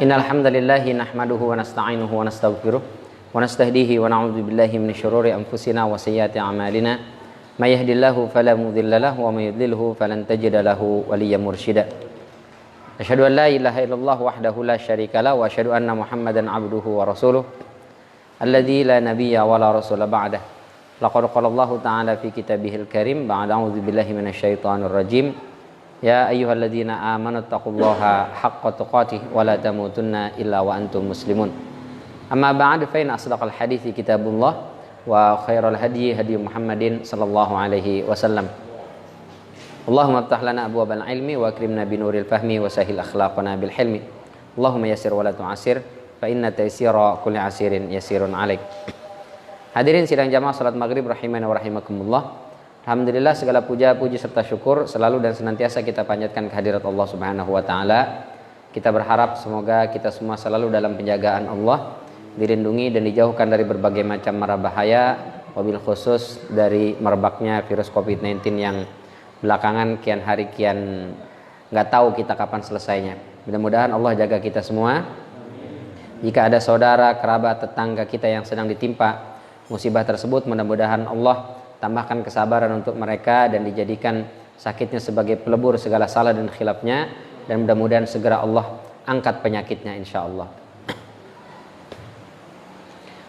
Innal hamdalillah nahmaduhu wa nasta'inuhu wa nastaghfiruh wa nastahdihi wa na'udzu billahi min syururi anfusina wa sayyiati a'malina. May yahdihillahu fala mudilla lahu wa may yudlilhu falan tajida lahu waliyyan mursyida. Asyhadu an la ilaha illallah wahdahu la syarika lahu wa asyhadu anna Muhammadan 'abduhu wa rasuluh alladzi la nabiyya wa la rasula ba'dah. Laqad qala Allah ta'ala fi kitabihil karim ba'da a'udzu billahi minasyaitonir rajim. Ya ayyuhalladzina amanu taqullaha haqqa tuqatih wa la tamutunna illa wa antum muslimun. Amma ba'd fa inna asdaqal hadithi kitabullah wa khairal hadyi hadyi Muhammadin sallallahu alaihi wasallam. Allahumma iftah lana abwabal ilmi wa akrimna binuril fahmi wa sahil akhlaqana bil hilmi. Allahumma yassir wa la tu'assir fa inna taysira kulli asirin yasirun alaik. Hadirin sidang jamaah salat maghrib rahimani wa rahimakumullah. Alhamdulillah, segala puja, puji serta syukur selalu dan senantiasa kita panjatkan kehadirat Allah Subhanahu wa taala. Kita berharap semoga kita semua selalu dalam penjagaan Allah, dilindungi dan dijauhkan dari berbagai macam mara bahaya, wabil khusus dari merebaknya virus COVID-19 yang belakangan kian hari kian nggak tahu kita kapan selesainya. Mudah-mudahan Allah jaga kita semua. Jika ada saudara, kerabat, tetangga kita yang sedang ditimpa musibah tersebut, mudah-mudahan Allah tambahkan kesabaran untuk mereka dan dijadikan sakitnya sebagai pelebur segala salah dan khilafnya, dan mudah-mudahan segera Allah angkat penyakitnya insyaallah.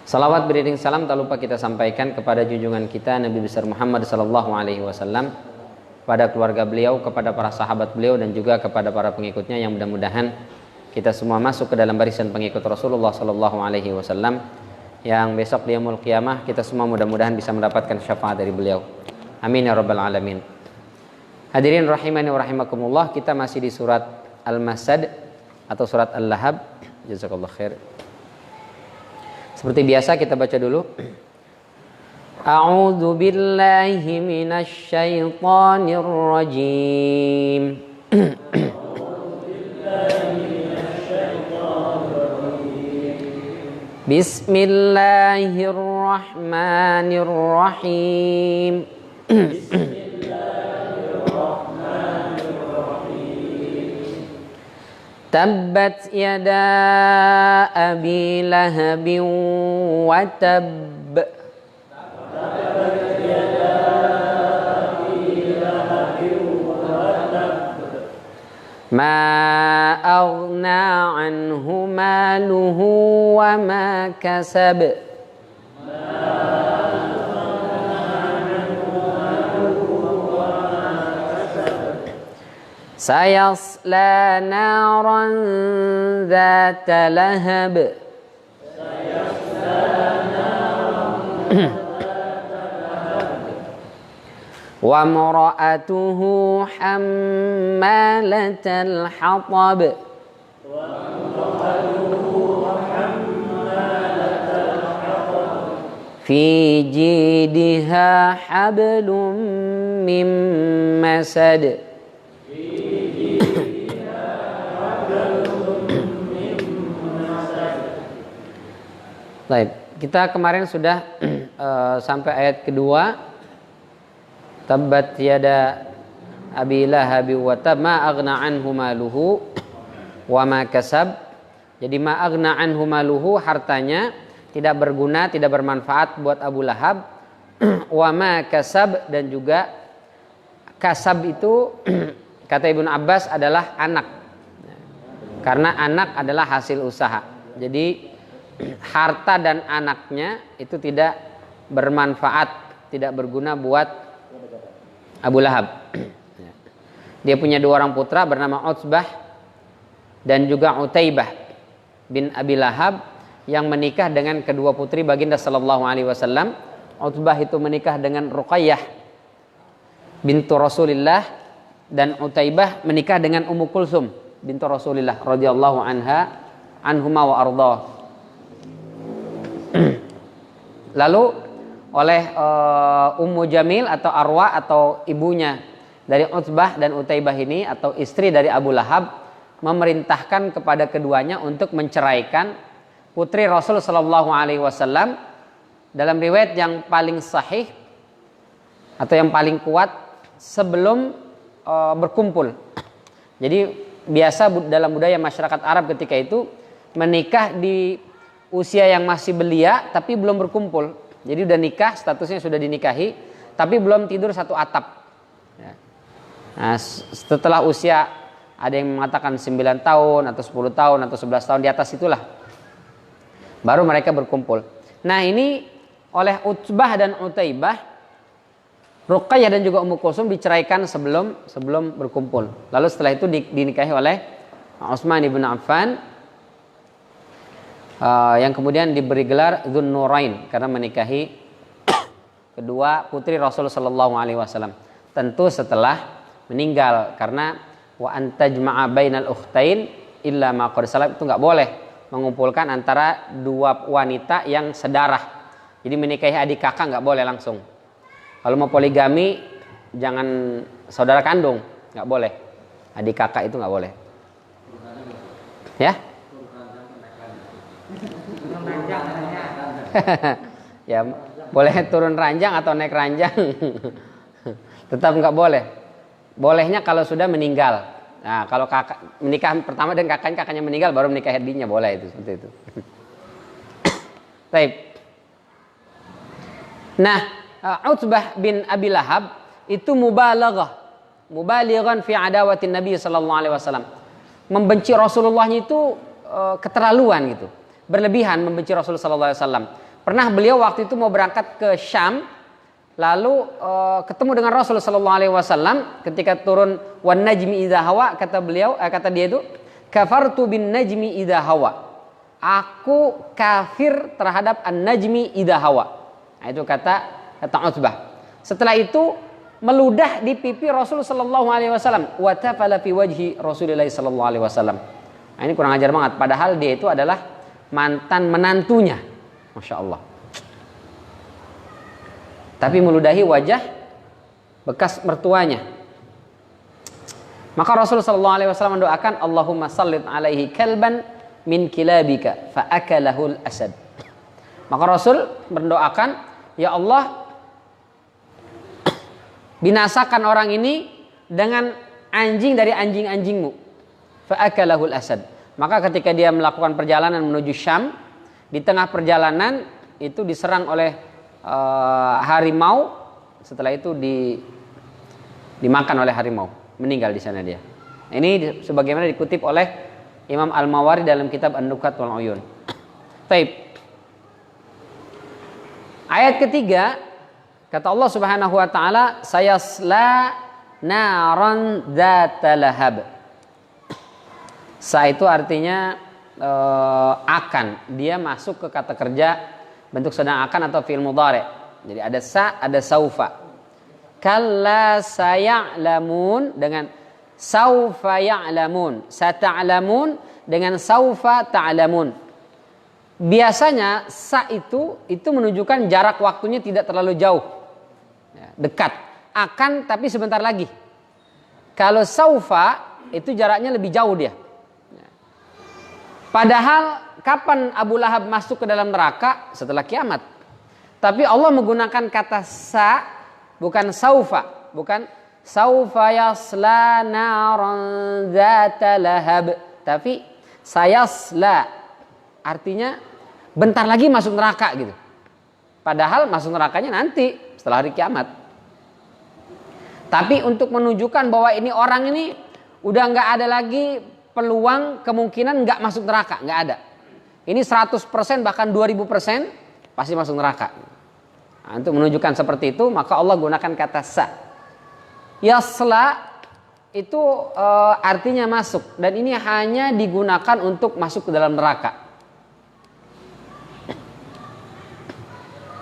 Salawat beriring salam tak lupa kita sampaikan kepada junjungan kita Nabi besar Muhammad sallallahu alaihi wasallam, pada keluarga beliau, kepada para sahabat beliau dan juga kepada para pengikutnya, yang mudah-mudahan kita semua masuk ke dalam barisan pengikut Rasulullah sallallahu alaihi wasallam, yang besok di yaumul qiyamah kita semua mudah-mudahan bisa mendapatkan syafaat dari beliau. Amin ya rabbal alamin. Hadirin rahimani wa rahimakumullah, kita masih di surat Al-Masad atau surat Al-Lahab. Jazakallah khair. Seperti biasa kita baca dulu. A'udzu billahi minasy syaithanir rajim. Bismillahirrahmanirrahim. Tabbat yada abi lahabin wa tabb. Ma aghna anhu maluhu wa ma kasab. Sayasla naran dhata lahab. Wa imra'atuhu hammalatal hatab. Fi jidha hablum min masad. Baik, kita kemarin sudah sampai ayat kedua. Tabbat yada abi lahabi wa tab ma aghna anhu maluhu wa ma kasab. Jadi ma aghna anhu maluhu, hartanya tidak berguna, tidak bermanfaat buat Abu Lahab. Wa ma kasab, dan juga kasab itu kata Ibnu Abbas adalah anak. Karena anak adalah hasil usaha. Jadi harta dan anaknya itu tidak bermanfaat, tidak berguna buat Abu Lahab. Dia punya dua orang putra bernama Utsbah dan juga Utaibah bin Abi Lahab, yang menikah dengan kedua putri baginda sallallahu alaihi wasallam. Utsbah itu menikah dengan Ruqayyah bintu Rasulillah, dan Utaibah menikah dengan Ummu Kulsum bintu Rasulillah radhiyallahu anhuma wa ardhah. Lalu oleh Ummu Jamil atau Arwa atau ibunya dari Utsbah dan Utaibah ini, atau istri dari Abu Lahab, memerintahkan kepada keduanya untuk menceraikan putri Rasul sallallahu alaihi wasallam. Dalam riwayat yang paling sahih atau yang paling kuat, sebelum berkumpul. Jadi biasa dalam budaya masyarakat Arab ketika itu menikah di usia yang masih belia tapi belum berkumpul. Jadi udah nikah, statusnya sudah dinikahi, tapi belum tidur satu atap. Nah, setelah usia ada yang mengatakan 9 tahun atau 10 tahun atau 11 tahun di atas itulah, baru mereka berkumpul. Nah ini oleh Utbah dan Utaibah, Ruqayyah dan juga Ummu Kulsum diceraikan sebelum berkumpul. Lalu setelah itu dinikahi oleh Utsman ibn Affan, yang kemudian diberi gelar Dzun Nurain karena menikahi kedua putri Rasul sallallahu alaihi wasallam. Tentu setelah meninggal, karena wa antajma'a bainal ukhtain illa ma qad salaf, itu enggak boleh mengumpulkan antara dua wanita yang sedarah. Jadi menikahi adik kakak enggak boleh langsung. Kalau mau poligami jangan saudara kandung, enggak boleh. Adik kakak itu enggak boleh. Ya? Ya, boleh turun ranjang atau naik ranjang. Tetap enggak boleh. Bolehnya kalau sudah meninggal. Nah, kalau kakak menikah pertama dan kakaknya meninggal baru menikahi adiknya, boleh itu seperti itu. Baik. Nah, Utbah bin Abi Lahab itu mubalighan fi adawatin Nabi sallallahu alaihi wasallam. Membenci Rasulullahnya itu keterlaluan gitu. Berlebihan membenci Rasulullah sallallahu alaihi wasallam. Pernah beliau waktu itu mau berangkat ke Syam, lalu ketemu dengan Rasul sallallahu alaihi wasallam ketika turun wan najmi idza hawa, kata beliau, kata dia itu, kafartu bin najmi idza hawa. Aku kafir terhadap an-najmi idza hawa. Nah, itu kata Utbah. Setelah itu meludah di pipi Rasul sallallahu alaihi wasallam, wa tafala fi wajhi Rasulillah sallallahu alaihi wasallam. Nah, ini kurang ajar banget, padahal dia itu adalah mantan menantunya. Masya Allah. Tapi meludahi wajah bekas mertuanya. Maka Rasul sallallahu alaihi wasallam mendoakan, Allahumma sallit alaihi kalban min kilabika fa akalahul asad. Maka Rasul mendoakan, ya Allah, binasakan orang ini dengan anjing dari anjing-anjingmu. Fa akalahul asad. Maka ketika dia melakukan perjalanan menuju Syam, di tengah perjalanan itu diserang oleh harimau. Setelah itu dimakan oleh harimau, meninggal di sana dia. Ini sebagaimana dikutip oleh Imam Al-Mawardi dalam kitab An-Nukat wal Uyun. Taib. Ayat ketiga, kata Allah Subhanahu wa taala, sayasla naran dzata lahab. Sa itu artinya akan, dia masuk ke kata kerja bentuk sedang akan atau fi'il mudhari'. Jadi ada sa, ada saufa. Kalla saya'lamun dengan saufa ya'lamun, sata'lamun dengan saufa ta'lamun. Biasanya sa itu menunjukkan jarak waktunya tidak terlalu jauh, dekat. Akan tapi sebentar lagi. Kalau saufa itu jaraknya lebih jauh dia. Padahal kapan Abu Lahab masuk ke dalam neraka? Setelah kiamat. Tapi Allah menggunakan kata sa, bukan saufa, bukan saufa yasla naran dzata lahab, tapi sayasla, artinya bentar lagi masuk neraka gitu. Padahal masuk nerakanya nanti setelah hari kiamat. Tapi untuk menunjukkan bahwa ini orang ini udah nggak ada lagi peluang, kemungkinan nggak masuk neraka, nggak ada. Ini 100% bahkan 2000% pasti masuk neraka. Nah, untuk menunjukkan seperti itu, maka Allah gunakan kata sa. Yasla itu artinya masuk, dan ini hanya digunakan untuk masuk ke dalam neraka.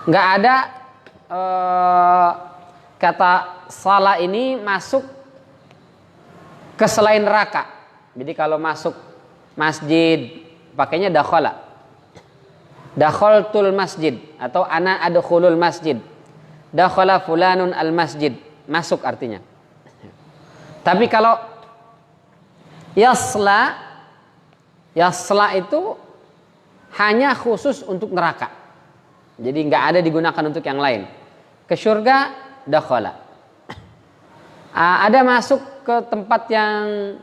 Nggak ada kata salah ini masuk ke selain neraka. Jadi kalau masuk masjid pakainya dakhala. Dakhaltul masjid atau ana adkhulul masjid. Dakhala fulanun al masjid, masuk artinya. Tapi kalau yasla itu hanya khusus untuk neraka. Jadi nggak ada digunakan untuk yang lain. Ke surga dakhala. Ada masuk ke tempat yang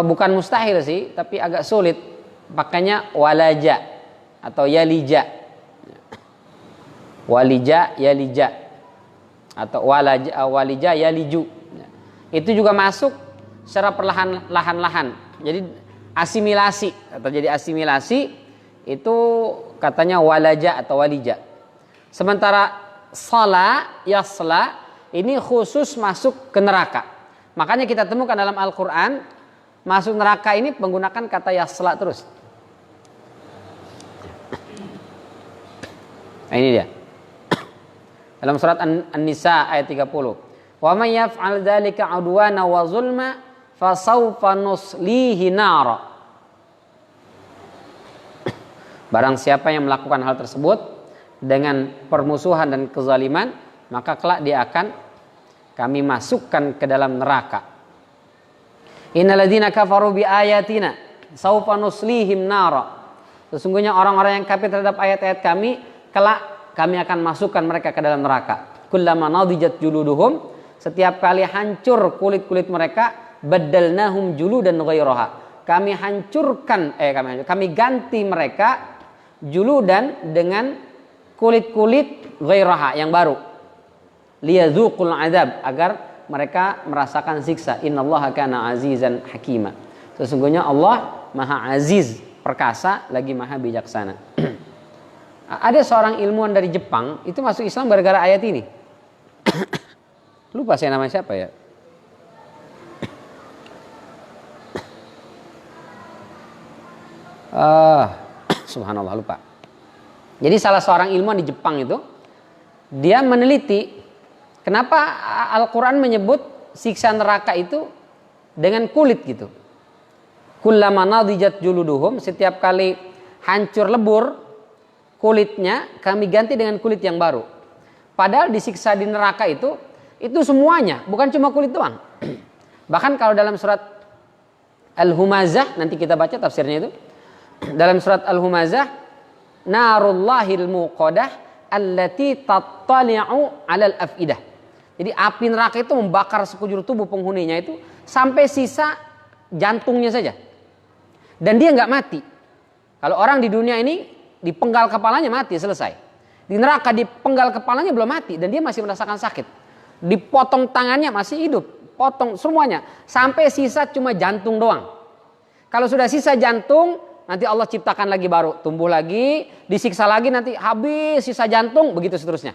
bukan mustahil sih, tapi agak sulit. Pakainya walaja atau yalija. Walija yalija atau walija yaliju. Itu juga masuk secara perlahan-lahan. Jadi asimilasi atau jadi asimilasi itu katanya walaja atau walija. Sementara sala yasla ini khusus masuk ke neraka. Makanya kita temukan dalam Al-Qur'an masuk neraka ini menggunakan kata yasla terus. Nah, ini dia. Dalam surat An-Nisa ayat 30. Wa may yaf'al dzalika 'udwana wa zulma fasawfa nuslihi nara. Barang siapa yang melakukan hal tersebut dengan permusuhan dan kezaliman, maka kelak dia akan kami masukkan ke dalam neraka. Innalladzina kafaru bi ayatina sawfa nuslihim nara. Sesungguhnya orang-orang yang kafir terhadap ayat-ayat kami, kelak kami akan masukkan mereka ke dalam neraka. Kullama nadijat juluduhum, setiap kali hancur kulit-kulit mereka, baddalnahum juludan ghairaha. Kami ganti mereka juludan dengan kulit-kulit ghairaha yang baru. Liyadzuqul azab, agar mereka merasakan siksa. Innallaha kana azizan hakima. Sesungguhnya Allah Maha Aziz, perkasa lagi Maha bijaksana. Ada seorang ilmuwan dari Jepang itu masuk Islam gara-gara ayat ini. Lupa saya namanya siapa ya. Subhanallah, lupa. Jadi salah seorang ilmuwan di Jepang itu, dia meneliti kenapa Al-Quran menyebut siksa neraka itu dengan kulit gitu. Kullama nadijat juluduhum, setiap kali hancur lebur kulitnya, kami ganti dengan kulit yang baru. Padahal disiksa di neraka itu semuanya, bukan cuma kulit doang. Bahkan kalau dalam surat Al-Humazah, nanti kita baca tafsirnya itu. Dalam surat Al-Humazah, narullahil muqadah allati tattali'u 'alal afidah. Jadi api neraka itu membakar sekujur tubuh penghuninya itu sampai sisa jantungnya saja. Dan dia nggak mati. Kalau orang di dunia ini dipenggal kepalanya mati, selesai. Di neraka dipenggal kepalanya belum mati dan dia masih merasakan sakit. Dipotong tangannya masih hidup, potong semuanya sampai sisa cuma jantung doang. Kalau sudah sisa jantung, nanti Allah ciptakan lagi baru, tumbuh lagi, disiksa lagi, nanti habis sisa jantung, begitu seterusnya.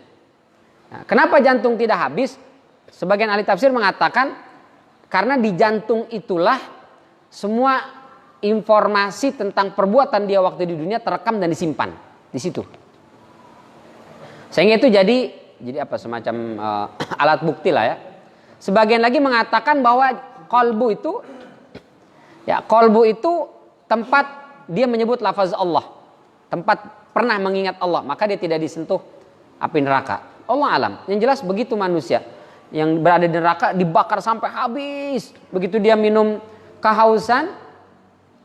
Nah, kenapa jantung tidak habis? Sebagian ahli tafsir mengatakan karena di jantung itulah semua informasi tentang perbuatan dia waktu di dunia terekam dan disimpan di situ. Sehingga itu jadi apa, semacam alat bukti lah ya. Sebagian lagi mengatakan bahwa qalbu itu tempat dia menyebut lafaz Allah, tempat pernah mengingat Allah, maka dia tidak disentuh api neraka. Allah alam. Yang jelas begitu manusia yang berada di neraka dibakar sampai habis. Begitu dia minum kehausan,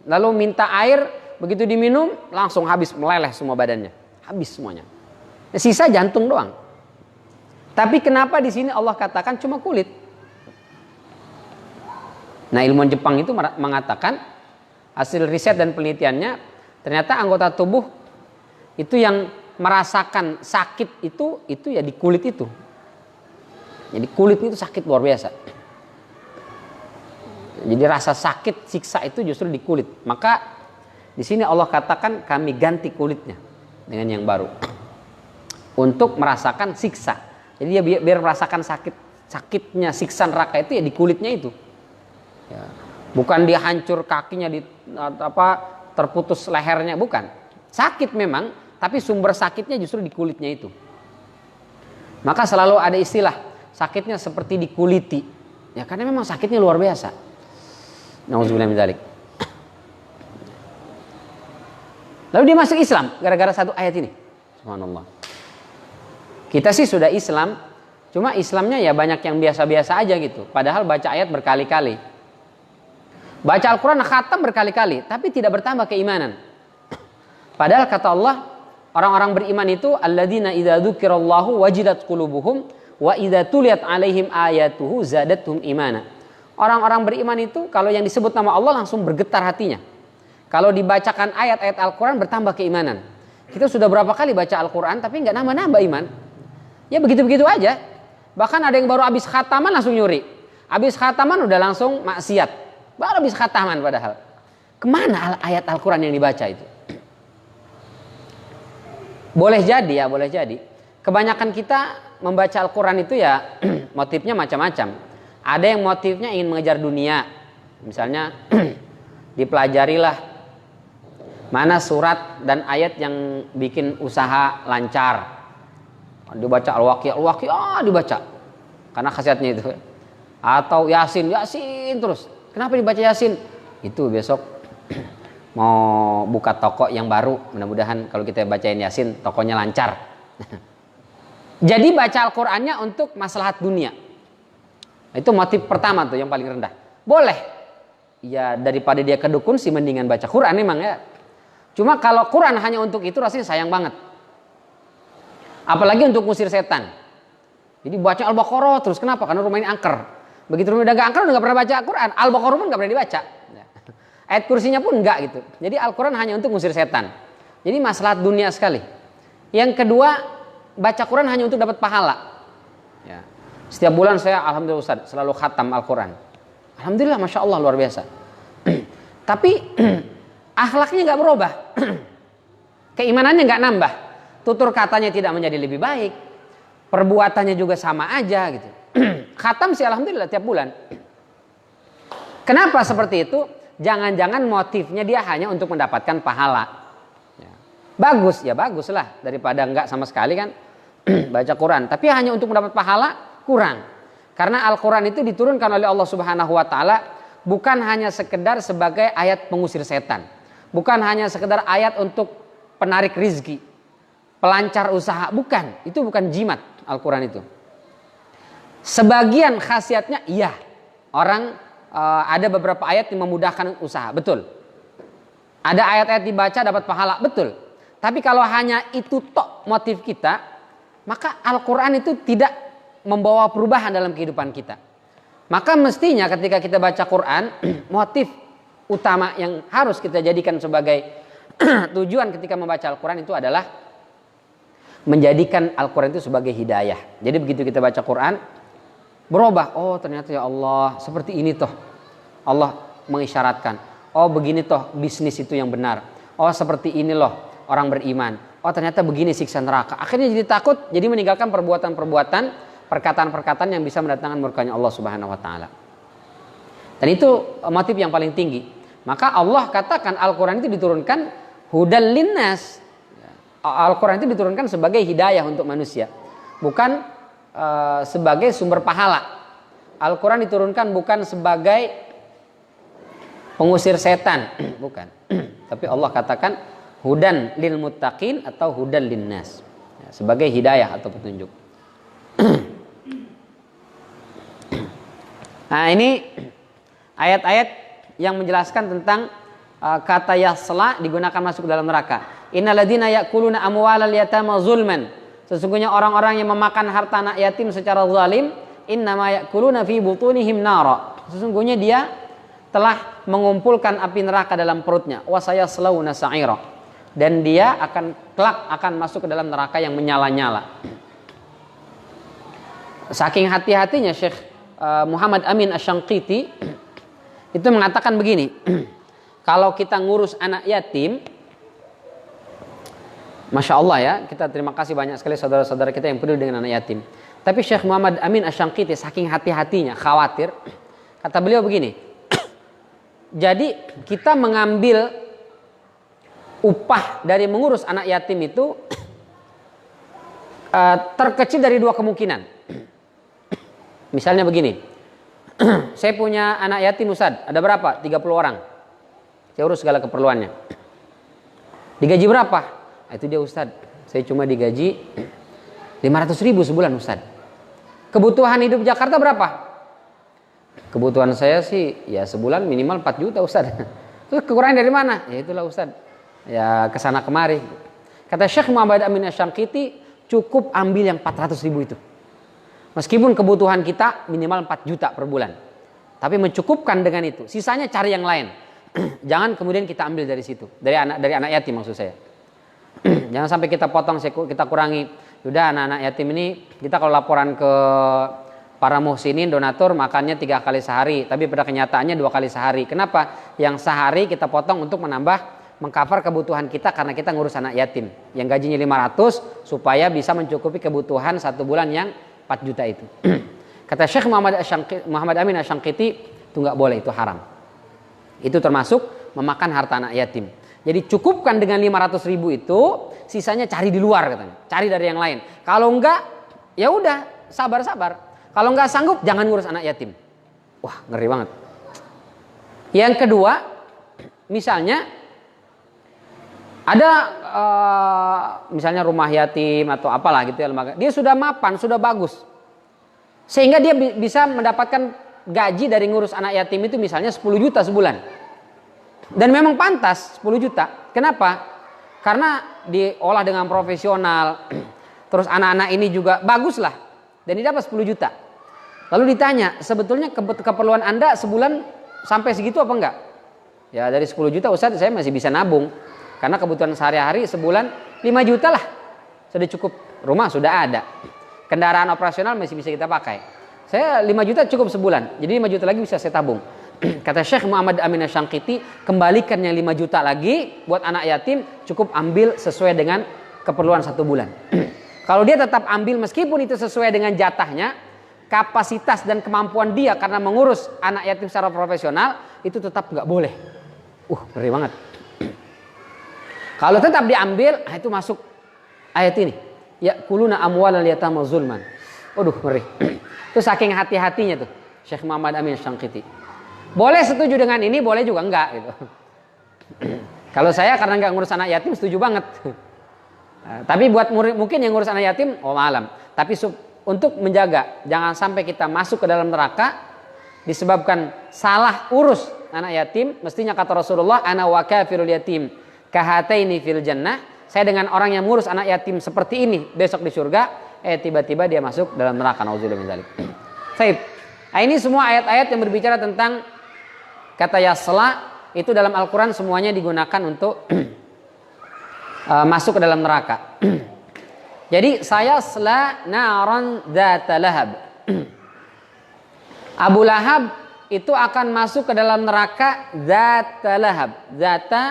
lalu minta air, begitu diminum langsung habis, meleleh semua badannya, habis semuanya. Sisa jantung doang. Tapi kenapa di sini Allah katakan cuma kulit? Nah, ilmuwan Jepang itu mengatakan hasil riset dan penelitiannya, ternyata anggota tubuh itu yang merasakan sakit itu ya di kulit itu. Jadi kulit itu sakit luar biasa. Jadi rasa sakit, siksa itu justru di kulit. Maka di sini Allah katakan kami ganti kulitnya dengan yang baru untuk merasakan siksa. Jadi dia biar merasakan sakitnya siksa neraka itu ya di kulitnya itu. Ya. Bukan dia hancur kakinya, terputus lehernya, bukan. Sakit memang, tapi sumber sakitnya justru di kulitnya itu. Maka selalu ada istilah sakitnya seperti dikuliti. Ya karena memang sakitnya luar biasa. Nauzubillah min dzalik. Lalu dia masuk Islam gara-gara satu ayat ini. Subhanallah. Kita sih sudah Islam, cuma Islamnya ya banyak yang biasa-biasa aja gitu. Padahal baca ayat berkali-kali. Baca Al-Quran khatam berkali-kali, tapi tidak bertambah keimanan. Padahal kata Allah, orang-orang beriman itu alladzina idza dzukirallahu wajilat qulubuhum wa idza tuliyat alaihim ayatuhu zadatuhum imana. Orang-orang beriman itu kalau yang disebut nama Allah langsung bergetar hatinya. Kalau dibacakan ayat-ayat Al-Quran bertambah keimanan. Kita sudah berapa kali baca Al-Quran tapi nggak nambah-nambah iman. Ya begitu-begitu aja. Bahkan ada yang baru habis khataman langsung nyuri. Habis khataman udah langsung maksiat. Baru habis khataman padahal. Kemana ayat Al-Quran yang dibaca itu? Boleh jadi ya, boleh jadi. Kebanyakan kita membaca Al-Quran itu ya motifnya macam-macam. Ada yang motifnya ingin mengejar dunia. Misalnya dipelajarilah mana surat dan ayat yang bikin usaha lancar. Dibaca Al-Waqi'ah dibaca. Karena khasiatnya itu. Atau Yasin terus. Kenapa dibaca Yasin? Itu besok mau buka toko yang baru. Mudah-mudahan kalau kita bacain Yasin tokonya lancar. Jadi baca Al-Qur'annya untuk maslahat dunia. Itu motif pertama tuh yang paling rendah. Boleh. Ya daripada dia ke dukun sih mendingan baca Quran emang ya. Cuma kalau Quran hanya untuk itu rasanya sayang banget. Apalagi untuk ngusir setan. Jadi baca Al-Baqarah terus. Kenapa? Karena rumah ini angker. Begitu rumah udah gak angker udah gak pernah baca Quran. Al-Baqarah pun gak pernah dibaca. Ayat kursinya pun enggak gitu. Jadi Al-Quran hanya untuk ngusir setan. Jadi maslahat dunia sekali. Yang kedua, baca Quran hanya untuk dapat pahala. Ya. Setiap bulan saya alhamdulillah Ustaz selalu khatam Al-Quran. Alhamdulillah Masya Allah luar biasa. Tapi akhlaknya gak berubah. Keimanannya gak nambah. Tutur katanya tidak menjadi lebih baik. Perbuatannya juga sama aja gitu. Khatam sih alhamdulillah tiap bulan. Kenapa seperti itu? Jangan-jangan motifnya dia hanya untuk mendapatkan pahala. Ya. Bagus, ya baguslah daripada enggak sama sekali kan baca Quran. Tapi hanya untuk mendapat pahala kurang. Karena Al-Quran itu diturunkan oleh Allah Subhanahu Wa Taala bukan hanya sekedar sebagai ayat pengusir setan, bukan hanya sekedar ayat untuk penarik rizki, pelancar usaha, bukan. Itu bukan jimat Al-Quran itu. Sebagian khasiatnya iya, orang ada beberapa ayat yang memudahkan usaha, betul. Ada ayat-ayat dibaca dapat pahala, betul. Tapi kalau hanya itu tok motif kita, maka Al-Quran itu tidak membawa perubahan dalam kehidupan kita. Maka mestinya ketika kita baca Quran, motif utama yang harus kita jadikan sebagai tujuan ketika membaca Al-Quran itu adalah menjadikan Al-Quran itu sebagai hidayah. Jadi begitu kita baca Quran, berubah. Oh ternyata ya Allah seperti ini toh. Allah mengisyaratkan. Oh begini toh bisnis itu yang benar. Oh seperti ini loh orang beriman. Oh ternyata begini siksa neraka. Akhirnya jadi takut. Jadi meninggalkan perbuatan-perbuatan, perkataan-perkataan yang bisa mendatangkan murkanya Allah Subhanahu Wa Taala. Dan itu motif yang paling tinggi. Maka Allah katakan Al-Quran itu diturunkan hudal linnas. Al-Quran itu diturunkan sebagai hidayah untuk manusia. Bukan sebagai sumber pahala. Al-Quran diturunkan bukan sebagai pengusir setan. Bukan. Tapi Allah katakan hudan lil muttaqin atau hudan linnas. Sebagai hidayah atau petunjuk. Nah ini ayat-ayat yang menjelaskan tentang kata yasla digunakan masuk dalam neraka. Innalladzina ya'kuluna amwalal yatama zulman. Sesungguhnya orang-orang yang memakan harta anak yatim secara zalim, innama ya'kuluna fi butunihim nara. Sesungguhnya dia telah mengumpulkan api neraka dalam perutnya. Wa sayaslawna sa'ira. Dan dia akan masuk ke dalam neraka yang menyala-nyala. Saking hati-hatinya Syekh Muhammad Amin Asy-Syanqiti itu mengatakan begini. Kalau kita ngurus anak yatim, Masya Allah ya, kita terima kasih banyak sekali saudara-saudara kita yang peduli dengan anak yatim. Tapi Syekh Muhammad Amin Asy-Syanqiti saking hati-hatinya, khawatir, kata beliau begini. Jadi kita mengambil upah dari mengurus anak yatim itu terkecil dari dua kemungkinan. Misalnya begini, saya punya anak yatim Ustaz, ada berapa? 30 orang. Saya urus segala keperluannya. Digaji berapa? Itu dia Ustaz, saya cuma digaji 500.000 sebulan Ustaz. Kebutuhan hidup Jakarta berapa? Kebutuhan saya sih ya sebulan minimal 4 juta Ustaz. Terus kekurangan dari mana? Ya itulah Ustaz, ya kesana kemari. Kata Syekh Muhammad Amin Asy-Syanqiti, cukup ambil yang 400.000 itu. Meskipun kebutuhan kita minimal 4 juta per bulan. Tapi mencukupkan dengan itu. Sisanya cari yang lain. Jangan kemudian kita ambil dari situ. Dari anak yatim maksud saya. Jangan sampai kita potong, kita kurangi. Sudah anak-anak yatim ini kita kalau laporan ke para muhsinin, donatur, makannya 3 kali sehari. Tapi pada kenyataannya 2 kali sehari. Kenapa? Yang sehari kita potong untuk mengcover kebutuhan kita karena kita ngurus anak yatim. Yang gajinya 500 supaya bisa mencukupi kebutuhan 1 bulan yang 4 juta itu. Kata Syekh Muhammad Amin Asy-Syanqiti, itu nggak boleh, itu haram. Itu termasuk memakan harta anak yatim. Jadi cukupkan dengan 500 ribu itu, sisanya cari di luar katanya. Cari dari yang lain. Kalau enggak, ya udah, sabar-sabar. Kalau enggak sanggup, jangan ngurus anak yatim. Wah, ngeri banget. Yang kedua, misalnya ada misalnya rumah yatim atau apalah gitu ya, lembaga. Dia sudah mapan, sudah bagus. Sehingga dia bisa mendapatkan gaji dari ngurus anak yatim itu misalnya 10 juta sebulan. Dan memang pantas 10 juta. Kenapa? Karena diolah dengan profesional. Terus anak-anak ini juga bagus lah. Dan dia dapat 10 juta. Lalu ditanya, sebetulnya keperluan Anda sebulan sampai segitu apa enggak? Ya dari 10 juta Ustaz saya masih bisa nabung. Karena kebutuhan sehari-hari sebulan 5 juta lah. Sudah cukup. Rumah sudah ada. Kendaraan operasional masih bisa kita pakai. Saya 5 juta cukup sebulan. Jadi 5 juta lagi bisa saya tabung. Kata Syekh Muhammad Amin Asy-Syanqiti, kembalikan yang 5 juta lagi buat anak yatim, cukup ambil sesuai dengan keperluan 1 bulan. Kalau dia tetap ambil meskipun itu sesuai dengan jatahnya, kapasitas dan kemampuan dia karena mengurus anak yatim secara profesional, itu tetap nggak boleh. Ngeri banget. Kalau tetap diambil, itu masuk ayat ini. Ya kuluna amwalal yatama zulman. Waduh, ngeri. Itu saking hati-hatinya tuh Syekh Muhammad Amin Asy-Syanqiti. Boleh setuju dengan ini, boleh juga enggak gitu. Kalau saya karena enggak ngurus anak yatim setuju banget. Tapi buat mungkin yang ngurus anak yatim, malam. Tapi untuk menjaga jangan sampai kita masuk ke dalam neraka disebabkan salah urus anak yatim, mestinya kata Rasulullah, ana wa kafirul yatim kahataini fil jannah. Saya dengan orang yang ngurus anak yatim seperti ini besok di surga, tiba-tiba dia masuk dalam neraka. Nauzubillah min dzalik. Baik. Nah, ini semua ayat-ayat yang berbicara tentang kata yasla itu dalam Al-Quran semuanya digunakan untuk masuk ke dalam neraka. Jadi saya sayasla naran dzata lahab. Abu Lahab itu akan masuk ke dalam neraka dzata lahab. Dzata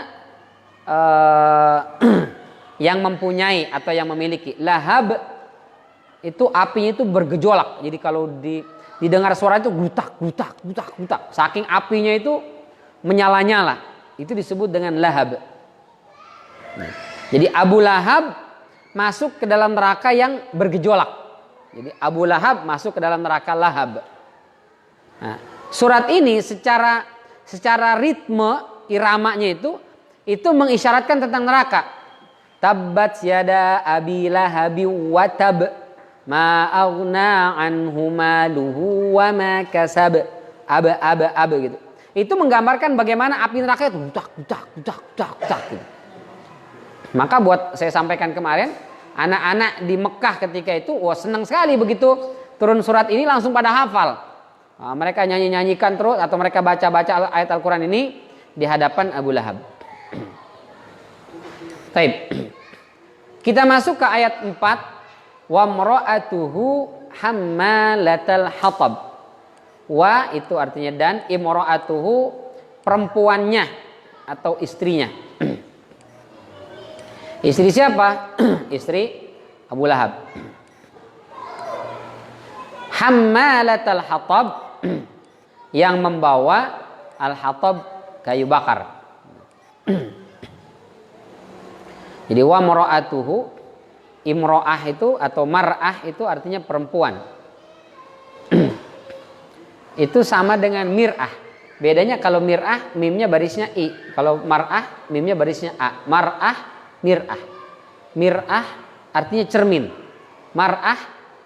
yang mempunyai atau yang memiliki. Lahab itu apinya itu bergejolak. Jadi kalau didengar suara itu gutak. Saking apinya itu menyala-nyala. Itu disebut dengan lahab. Jadi Abu Lahab masuk ke dalam neraka yang bergejolak. Jadi Abu Lahab masuk ke dalam neraka lahab. Nah, surat ini secara ritme iramanya itu mengisyaratkan tentang neraka. Tabbat yada abi lahabi wa tab. Ma aghna anhu maluhu wa ma kasab. Aba gitu. Itu menggambarkan bagaimana api neraka itu gutak gitu. Maka buat saya sampaikan kemarin, anak-anak di Mekah ketika itu senang sekali begitu turun surat ini langsung pada hafal. Nah, mereka nyanyi-nyanyikan terus atau mereka baca-baca ayat Al-Qur'an ini di hadapan Abu Lahab. Baik. Kita masuk ke ayat 4. Wa mra'atuhu hammalatal hatab. Wa itu artinya dan, imra'atuhu perempuannya atau istrinya. Istri siapa? Istri Abu Lahab. Hammalatal hatab, yang membawa al-hatab kayu bakar. Jadi wa mra'atuhu, imro'ah itu atau mar'ah itu artinya perempuan. Itu sama dengan mir'ah. Bedanya kalau mir'ah mimnya barisnya i, kalau mar'ah mimnya barisnya a. Mar'ah, mir'ah. Mir'ah artinya cermin. Mar'ah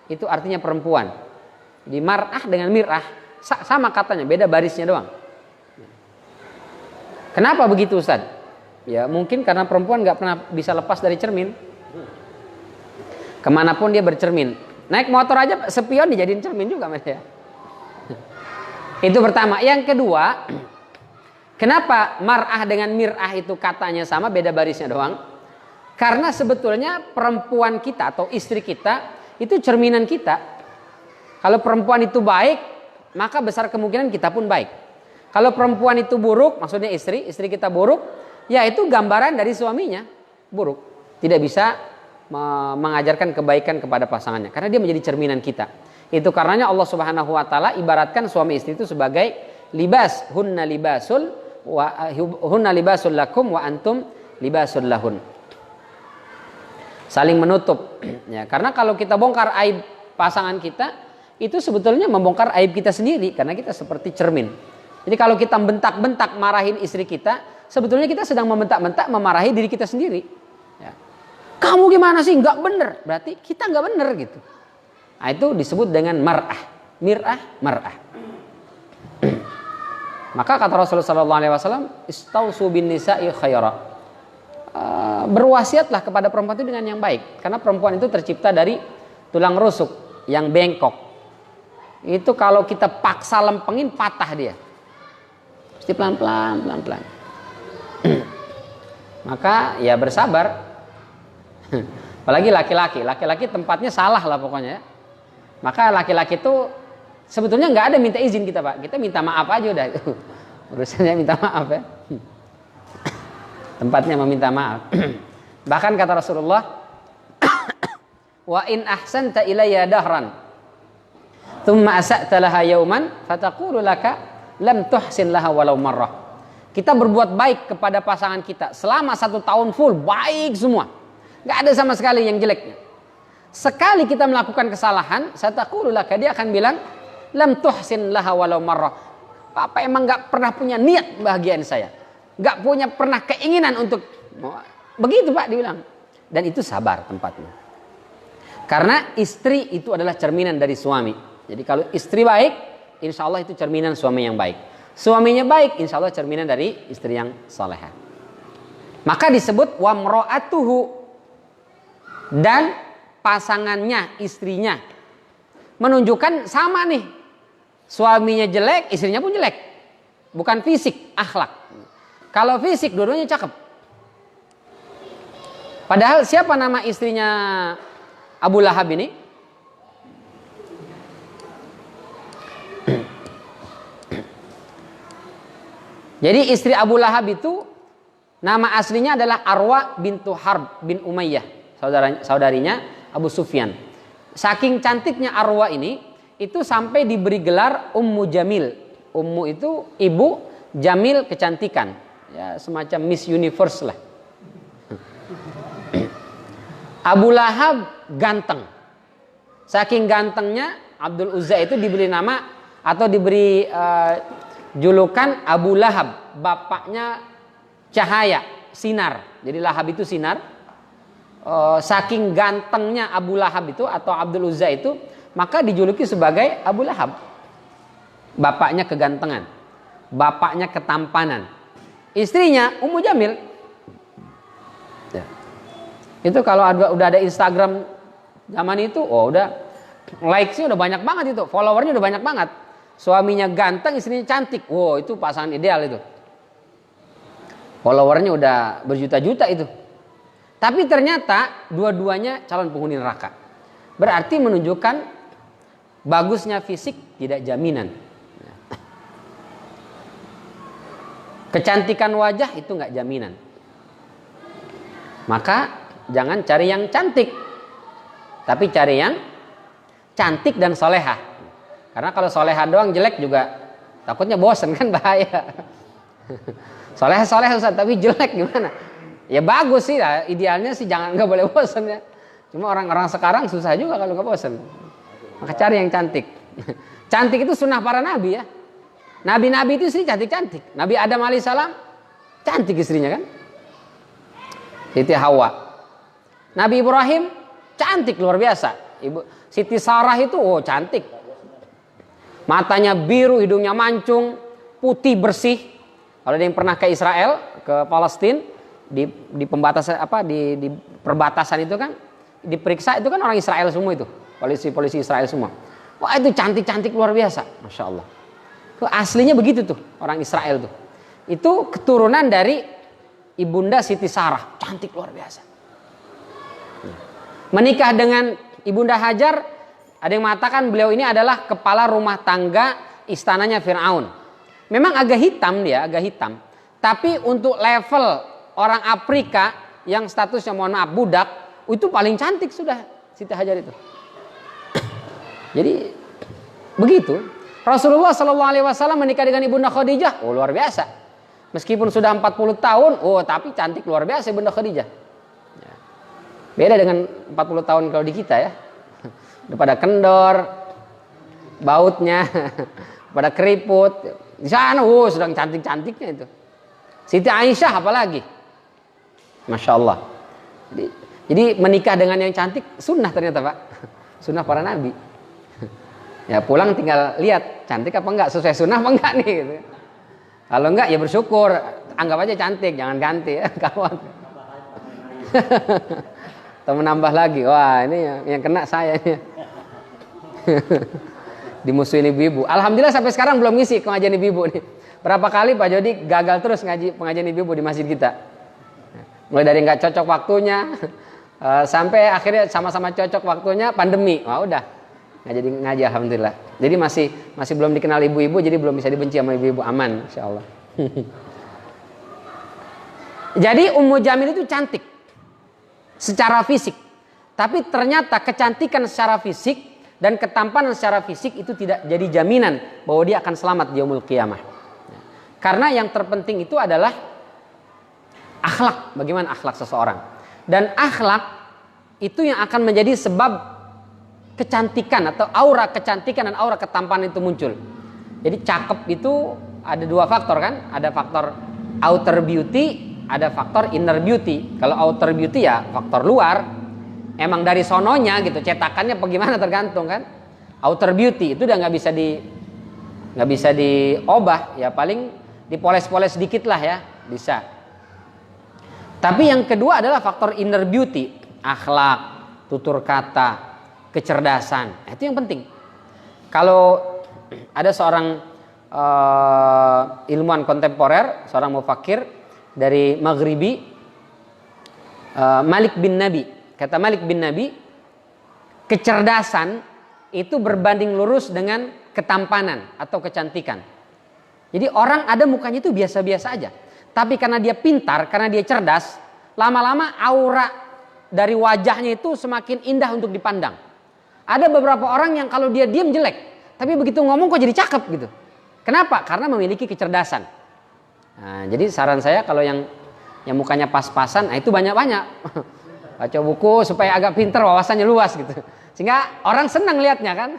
itu artinya perempuan. Jadi mar'ah dengan mir'ah sama katanya, beda barisnya doang. Kenapa begitu Ustaz? Ya mungkin karena perempuan nggak pernah bisa lepas dari cermin. Kemanapun dia bercermin. Naik motor aja spion dijadiin cermin juga mas ya. Itu pertama. Yang kedua, kenapa mar'ah dengan mir'ah itu katanya sama, beda barisnya doang? Karena sebetulnya perempuan kita atau istri kita itu cerminan kita. Kalau perempuan itu baik, maka besar kemungkinan kita pun baik. Kalau perempuan itu buruk, maksudnya istri kita buruk, ya itu gambaran dari suaminya buruk. Tidak bisa mengajarkan kebaikan kepada pasangannya karena dia menjadi cerminan kita. Itu karenanya Allah Subhanahu wa taala ibaratkan suami istri itu sebagai libas, hunna libasul lakum wa antum libasul lahun. Saling menutup ya, karena kalau kita bongkar aib pasangan kita, itu sebetulnya membongkar aib kita sendiri karena kita seperti cermin. Jadi kalau kita bentak-bentak marahin istri kita, sebetulnya kita sedang membentak-bentak memarahi diri kita sendiri. Ya. Kamu gimana sih? Nggak bener. Berarti kita nggak bener gitu. Nah, itu disebut dengan mar'ah. Mir'ah, mar'ah. Maka kata Rasulullah SAW, istausu bin nisa'i khaira. Berwasiatlah kepada perempuan itu dengan yang baik. Karena perempuan itu tercipta dari tulang rusuk yang bengkok. Itu kalau kita paksa lempengin, patah dia. Mesti pelan-pelan, pelan-pelan. Maka ya bersabar. Apalagi laki-laki tempatnya salah lah pokoknya. Maka laki-laki itu sebetulnya nggak ada minta izin kita, Pak. Kita minta maaf aja udah. Urusannya minta maaf ya. Tempatnya meminta maaf. Bahkan kata Rasulullah, wa in ahsanta ilayya dahran thumma asa'ta laha yawman fataqulu laka lam tuhsin laha walau marrah. Kita berbuat baik kepada pasangan kita selama 1 tahun full, baik semua. Gak ada sama sekali yang jeleknya. Sekali kita melakukan kesalahan, sataqulu laka, dia akan bilang lam tuhsin laha walau marrah. Papa emang gak pernah punya niat bahagiain saya, gak punya pernah keinginan untuk begitu, Pak, dibilang. Dan itu sabar tempatnya. Karena istri itu adalah cerminan dari suami. Jadi kalau istri baik, insya Allah itu cerminan suami yang baik. Suaminya baik, insya Allah cerminan dari istri yang salehah. Maka disebut wamro'atuhu, dan pasangannya, istrinya, menunjukkan sama nih. Suaminya jelek, istrinya pun jelek. Bukan fisik, akhlak. Kalau fisik, dua-duanya cakep. Padahal siapa nama istrinya Abu Lahab ini? Jadi istri Abu Lahab itu nama aslinya adalah Arwa bintu Harb bin Umayyah, saudarinya Abu Sufyan. Saking cantiknya Arwa ini, itu sampai diberi gelar Ummu Jamil. Ummu itu ibu, Jamil kecantikan. Ya, semacam Miss Universe lah. Abu Lahab ganteng. Saking gantengnya Abdul Uzza itu diberi nama atau diberi julukan Abu Lahab, bapaknya cahaya, sinar. Jadi Lahab itu sinar. Saking gantengnya Abu Lahab itu atau Abdul Uzza itu, maka dijuluki sebagai Abu Lahab. Bapaknya kegantengan, bapaknya ketampanan. Istrinya Ummu Jamil. Ya. Itu kalau udah ada Instagram zaman itu, oh udah likes-nya udah banyak banget itu, followernya udah banyak banget. Suaminya ganteng, istrinya cantik. Wow, itu pasangan ideal itu. Followernya udah berjuta-juta itu. Tapi ternyata dua-duanya calon penghuni neraka. Berarti menunjukkan bagusnya fisik tidak jaminan. Kecantikan wajah itu nggak jaminan. Maka jangan cari yang cantik, tapi cari yang cantik dan solehah. Karena kalau solehah doang jelek juga takutnya bosen kan, bahaya. Solehah Ustaz, tapi jelek gimana? Ya bagus sih, idealnya sih nggak boleh bosen ya. Cuma orang-orang sekarang susah juga kalau nggak bosen. Maka cari yang cantik. Cantik itu sunnah para nabi ya. Nabi-nabi itu istri cantik-cantik. Nabi Adam alaihissalam cantik istrinya kan. Siti Hawa. Nabi Ibrahim cantik luar biasa. Siti Sarah itu cantik. Matanya biru, hidungnya mancung, putih bersih. Kalau ada yang pernah ke Israel, ke Palestina, di pembatasan di perbatasan itu kan diperiksa, itu kan orang Israel semua itu, polisi Israel semua. Wah, itu cantik-cantik luar biasa, masya Allah. Aslinya begitu tuh orang Israel tuh. Itu keturunan dari Ibunda Siti Sarah, cantik luar biasa. Menikah dengan Ibunda Hajar, ada yang mengatakan beliau ini adalah kepala rumah tangga istananya Fir'aun. Memang agak hitam dia, agak hitam. Tapi untuk level orang Afrika yang statusnya mohon maaf budak, itu paling cantik sudah Siti Hajar itu. Jadi begitu. Rasulullah SAW menikah dengan Ibunda Khadijah, oh luar biasa. Meskipun sudah 40 tahun, oh tapi cantik luar biasa Ibunda Khadijah. Ya. Beda dengan 40 tahun kalau di kita ya. Udah pada kendor, bautnya, pada keriput. Di sana, oh sedang cantik-cantiknya itu. Siti Aisyah apalagi. Masya Allah. Jadi menikah dengan yang cantik sunnah ternyata Pak. Sunnah para nabi. Ya pulang tinggal lihat cantik apa enggak, sesuai sunnah apa enggak nih gitu. Kalau enggak ya bersyukur, anggap aja cantik, jangan ganti ya kawan. Atau menambah lagi, wah ini yang kena saya ini. Dimusuhin ibu-ibu. Alhamdulillah sampai sekarang belum ngisi pengajian ibu-ibu nih. Berapa kali Pak Jody gagal terus ngaji pengajian ibu-ibu di masjid kita. Mulai dari nggak cocok waktunya, sampai akhirnya sama-sama cocok waktunya pandemi. Wah udah nggak jadi ngaji alhamdulillah. Jadi masih belum dikenal ibu-ibu, jadi belum bisa dibenci sama ibu-ibu, aman insyaallah. Jadi Ummu Jamil itu cantik secara fisik, tapi ternyata kecantikan secara fisik dan ketampanan secara fisik itu tidak jadi jaminan bahwa dia akan selamat di yaumul qiyamah. Karena yang terpenting itu adalah akhlak, bagaimana akhlak seseorang. Dan akhlak itu yang akan menjadi sebab kecantikan atau aura kecantikan dan aura ketampanan itu muncul. Jadi cakep itu ada dua faktor kan, ada faktor outer beauty, ada faktor inner beauty. Kalau outer beauty ya faktor luar, emang dari sononya gitu, cetakannya bagaimana tergantung kan. Outer beauty itu udah nggak bisa diobah, ya paling dipoles-poles sedikit lah ya bisa. Tapi yang kedua adalah faktor inner beauty, akhlak, tutur kata, kecerdasan. Itu yang penting. Kalau ada seorang ilmuwan kontemporer, seorang mufakir dari Maghribi, Malik bin Nabi. Kata Malik bin Nabi, kecerdasan itu berbanding lurus dengan ketampanan atau kecantikan. Jadi orang ada mukanya itu biasa-biasa aja. Tapi karena dia pintar, karena dia cerdas, lama-lama aura dari wajahnya itu semakin indah untuk dipandang. Ada beberapa orang yang kalau dia diam jelek, tapi begitu ngomong kok jadi cakep gitu. Kenapa? Karena memiliki kecerdasan. Nah, jadi saran saya kalau yang mukanya pas-pasan, nah itu banyak-banyak. Baca buku supaya agak pintar, wawasannya luas gitu. Sehingga orang senang lihatnya kan.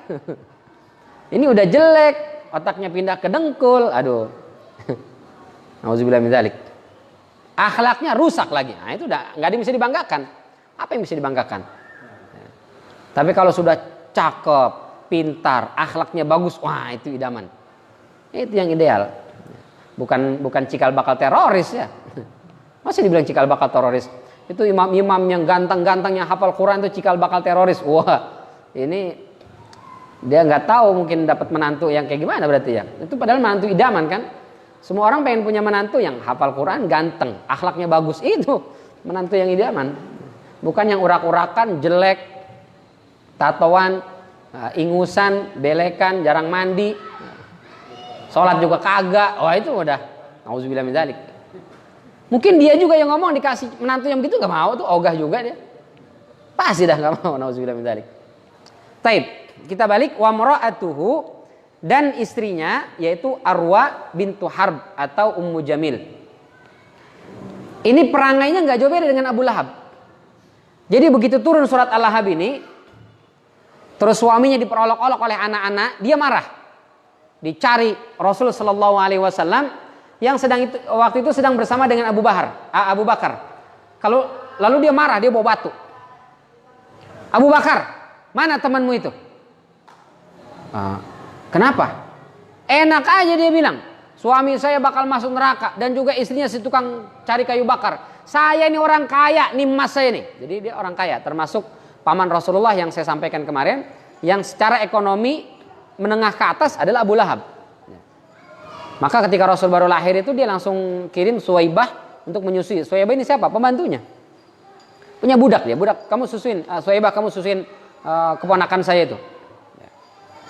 Ini udah jelek, otaknya pindah ke dengkul, aduh. Nauzubillah min dzalik. Akhlaknya rusak lagi. Nah, itu udah enggak ada yang bisa dibanggakan. Apa yang bisa dibanggakan? Tapi kalau sudah cakep, pintar, akhlaknya bagus, wah itu idaman. Itu yang ideal. Bukan cikal bakal teroris ya. Masa dibilang cikal bakal teroris? Itu imam-imam yang ganteng-ganteng yang hafal Quran itu cikal bakal teroris. Wah, ini dia nggak tahu mungkin dapat menantu yang kayak gimana berarti ya. Itu padahal menantu idaman kan. Semua orang pengen punya menantu yang hafal Quran, ganteng, akhlaknya bagus. Itu menantu yang idaman. Bukan yang urak-urakan, jelek, tatoan, ingusan, belekan, jarang mandi, sholat juga kagak. Wah itu udah nauzubillah min dzalik. Mungkin dia juga yang ngomong dikasih menantu yang begitu gak mau tuh, ogah juga dia. Pasti dah gak mau, nauzubillah min dzalik. Taib, kita balik wa mara'atuhu, dan istrinya yaitu Arwa bintu Harb atau Ummu Jamil. Ini perangainya gak jauh beda dengan Abu Lahab. Jadi begitu turun surat Al-Lahab ini, terus suaminya diperolok-olok oleh anak-anak, dia marah. Dicari Rasul sallallahu alaihi wasallam yang waktu itu sedang bersama dengan Abu Bakar. Lalu dia marah, dia bawa batu. Abu Bakar, mana temanmu itu? Kenapa? Enak aja dia bilang, suami saya bakal masuk neraka dan juga istrinya si tukang cari kayu bakar. Saya ini orang kaya, nih mas saya nih. Jadi dia orang kaya, termasuk paman Rasulullah yang saya sampaikan kemarin, yang secara ekonomi menengah ke atas adalah Abu Lahab. Maka ketika Rasul baru lahir itu dia langsung kirim Suwaibah untuk menyusui. Suwaibah ini siapa? Pembantunya. Punya budak dia. Budak, kamu susuin. Suwaibah, kamu susuin keponakan saya itu.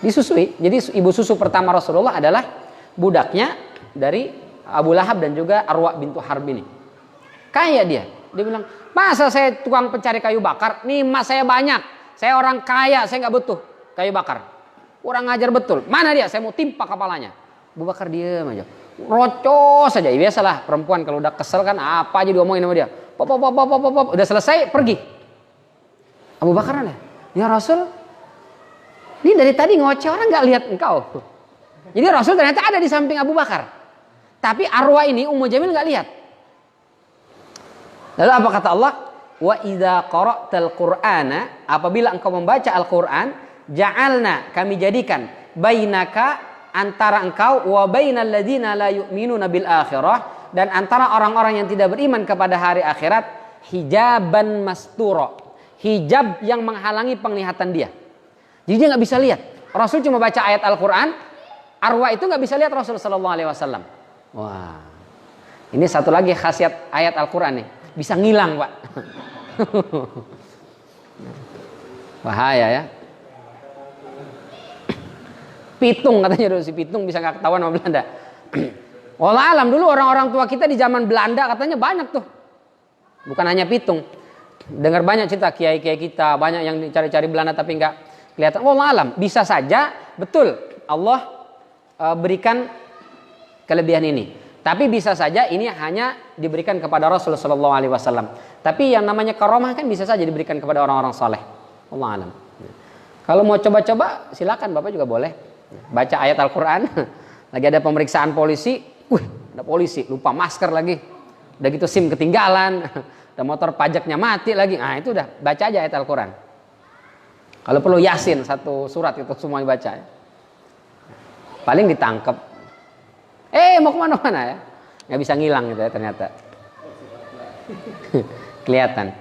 Disusui. Jadi ibu susu pertama Rasulullah adalah budaknya dari Abu Lahab dan juga Arwa bintu Harb ini. Kaya dia. Dia bilang, masa saya tukang pencari kayu bakar? Nih emas saya banyak. Saya orang kaya, saya nggak butuh kayu bakar. Kurang ngajar betul. Mana dia? Saya mau timpa kepalanya. Abu Bakar diam aja. Rocos saja. Ya, biasalah perempuan kalau udah kesel kan apa aja diomongin sama dia. Pop. Udah selesai pergi. Abu Bakar ada. Ya Rasul, ini dari tadi ngoceh orang nggak lihat engkau. Jadi Rasul ternyata ada di samping Abu Bakar. Tapi Arwah ini Ummu Jamil nggak lihat. Lalu apa kata Allah? Wa idza qara'tal Qur'ana, apabila engkau membaca Al-Qur'an, ja'alna, kami jadikan bainaka, antara engkau, wa bainal ladzina la yu'minuna bil akhirah, dan antara orang-orang yang tidak beriman kepada hari akhirat, hijaban mastura, hijab yang menghalangi penglihatan dia. Jadi dia nggak bisa lihat. Rasul cuma baca ayat Al-Qur'an, Arwah itu nggak bisa lihat Rasul sallallahu alaihi wasallam. Wah, ini satu lagi khasiat ayat Al-Qur'an nih, bisa ngilang Pak. Bahaya ya. Pitung katanya dulu, si Pitung bisa nggak ketahuan sama Belanda. Wallah alam, dulu orang-orang tua kita di zaman Belanda katanya banyak tuh. Bukan hanya Pitung. Dengar banyak cerita kiai-kiai kita, banyak yang cari-cari Belanda tapi nggak kelihatan. Wallah alam, bisa saja betul Allah berikan kelebihan ini. Tapi bisa saja ini hanya diberikan kepada Rasul sallallahu alaihi wasallam. Tapi yang namanya karomah kan bisa saja diberikan kepada orang-orang saleh. Wallah alam. Kalau mau coba-coba silakan, Bapak juga boleh. Baca ayat Al-Quran, lagi ada pemeriksaan polisi, ada polisi lupa masker lagi, udah gitu SIM ketinggalan, ada motor pajaknya mati lagi, nah itu udah baca aja ayat Al-Quran. Kalau perlu Yasin satu surat itu semua dibaca, paling ditangkap. Mau kemana-mana ya, nggak bisa ngilang gitu ya ternyata, kelihatan.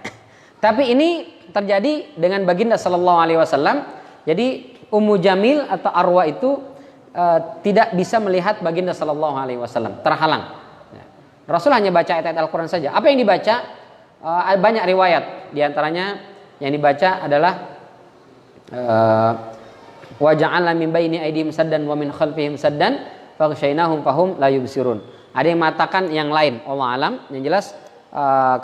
Tapi ini terjadi dengan baginda Sallallahu Alaihi Wasallam. Jadi Ummu Jamil atau Arwah itu tidak bisa melihat baginda Sallallahu Alaihi Wasallam, terhalang. Rasul hanya baca ayat Al-Quran saja. Apa yang dibaca? Banyak riwayat. Di antaranya yang dibaca adalah wa ja'alna min baini aydihim saddan wa min khalfihim saddan faghshaynahum fahum la yubsirun. Ada yang mengatakan yang lain. Allah alam. Yang jelas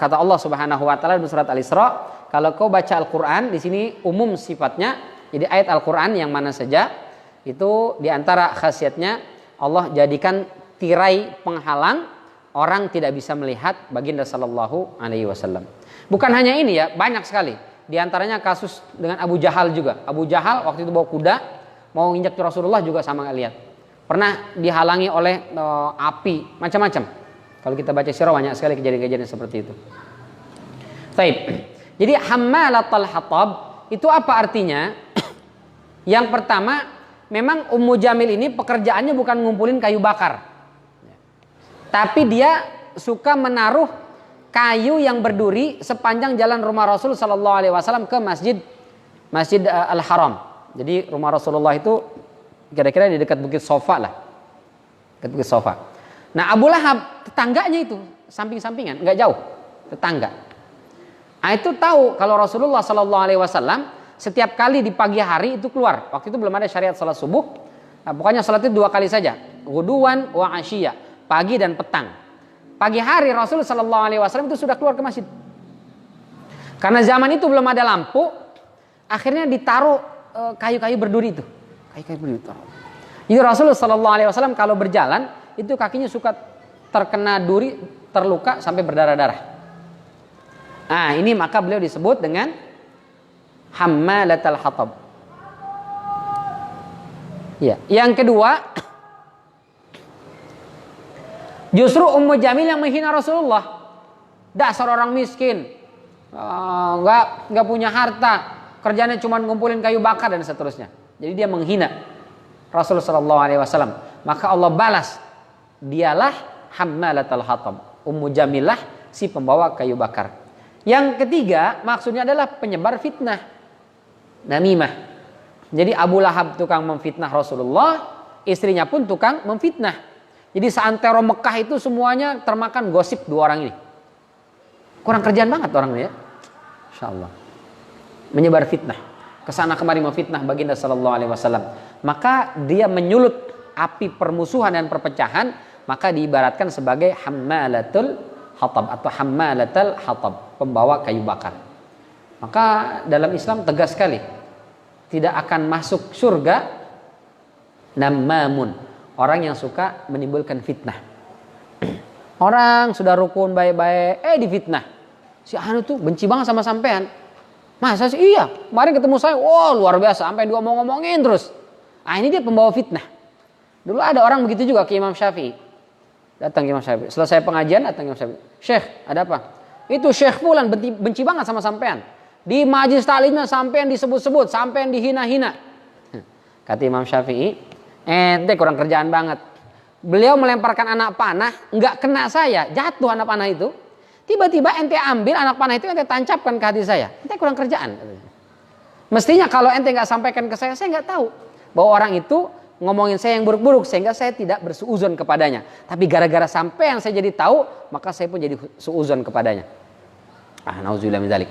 kata Allah Subhanahu wa taala di surat Al-Isra, kalau kau baca Al-Quran di sini umum sifatnya. Jadi ayat Al-Quran yang mana saja itu diantara khasiatnya Allah jadikan tirai penghalang orang tidak bisa melihat baginda Sallallahu Alaihi Wasallam. Bukan hanya ini ya, banyak sekali. Di antaranya kasus dengan Abu Jahal juga. Abu Jahal waktu itu bawa kuda mau injak Rasulullah juga sama nggak lihat. Pernah dihalangi oleh api, macam-macam. Kalau kita baca sirah banyak sekali kejadian-kejadian seperti itu. Baik. Jadi hammalatul hatab itu apa artinya? Yang pertama, memang Ummu Jamil ini pekerjaannya bukan ngumpulin kayu bakar. Tapi dia suka menaruh kayu yang berduri sepanjang jalan rumah Rasul sallallahu alaihi wasallam ke Masjid Al-Haram. Jadi rumah Rasulullah itu kira-kira di dekat Bukit Sofa lah. Dekat Bukit Sofa. Nah, Abu Lahab tetangganya itu, samping-sampingan, enggak jauh, tetangga. Nah, itu tahu kalau Rasulullah sallallahu alaihi wasallam setiap kali di pagi hari itu keluar. Waktu itu belum ada syariat salat subuh. Nah, pokoknya salat itu 2 kali saja. Ghuduwan wa asyiya, pagi dan petang. Pagi hari Rasul sallallahu alaihi wasallam itu sudah keluar ke masjid. Karena zaman itu belum ada lampu, akhirnya ditaruh kayu-kayu berduri itu. Kayu-kayu berduri taruh. Jadi Rasul sallallahu alaihi wasallam kalau berjalan itu kakinya suka terkena duri, terluka sampai berdarah-darah. Nah, ini maka beliau disebut dengan hammalatul hatab. Ya, yang kedua, justru Ummu Jamil yang menghina Rasulullah. Dasar orang miskin, nggak punya harta, kerjanya cuma ngumpulin kayu bakar dan seterusnya. Jadi dia menghina Rasulullah sallallahu alaihi wasallam. Maka Allah balas, dialah hammalatul hatab. Ummu Jamilah si pembawa kayu bakar. Yang ketiga, maksudnya adalah penyebar fitnah. Namimah. Jadi Abu Lahab tukang memfitnah Rasulullah, istrinya pun tukang memfitnah. Jadi seantero Mekah itu semuanya termakan gosip dua orang ini. Kurang kerjaan banget orang ini ya. Insya Allah. Menyebar fitnah. Kesana kemari memfitnah baginda sallallahu alaihi wasallam. Maka dia menyulut api permusuhan dan perpecahan, maka diibaratkan sebagai hammalatul hatab atau hammalatul hatab, pembawa kayu bakar. Maka dalam Islam tegas sekali, tidak akan masuk surga nammamun, orang yang suka menimbulkan fitnah. Orang sudah rukun baik-baik, difitnah. Si anu tuh benci banget sama sampean. Masa sih? Iya, kemarin ketemu saya, luar biasa, sampai dia ngomongin terus. Ini dia pembawa fitnah. Dulu ada orang begitu juga ke Imam Syafi'i. Datang ke Imam Syafi'i, selesai pengajian datang ke Imam Syafi'i. Syekh, ada apa? Itu Syekh Fulan benci banget sama sampean. Di majlis taklimnya sampean disebut-sebut, sampean dihina-hina. Kata Imam Syafi'i, ente kurang kerjaan banget. Beliau melemparkan anak panah, nggak kena saya, jatuh anak panah itu. Tiba-tiba ente ambil anak panah itu, ente tancapkan ke hati saya. Ente kurang kerjaan. Mestinya kalau ente nggak sampaikan ke saya nggak tahu bahwa orang itu ngomongin saya yang buruk-buruk, sehingga saya tidak bersuuzon kepadanya. Tapi gara-gara sampean saya jadi tahu, maka saya pun jadi suuzon kepadanya. Nauzubillah min dzalik.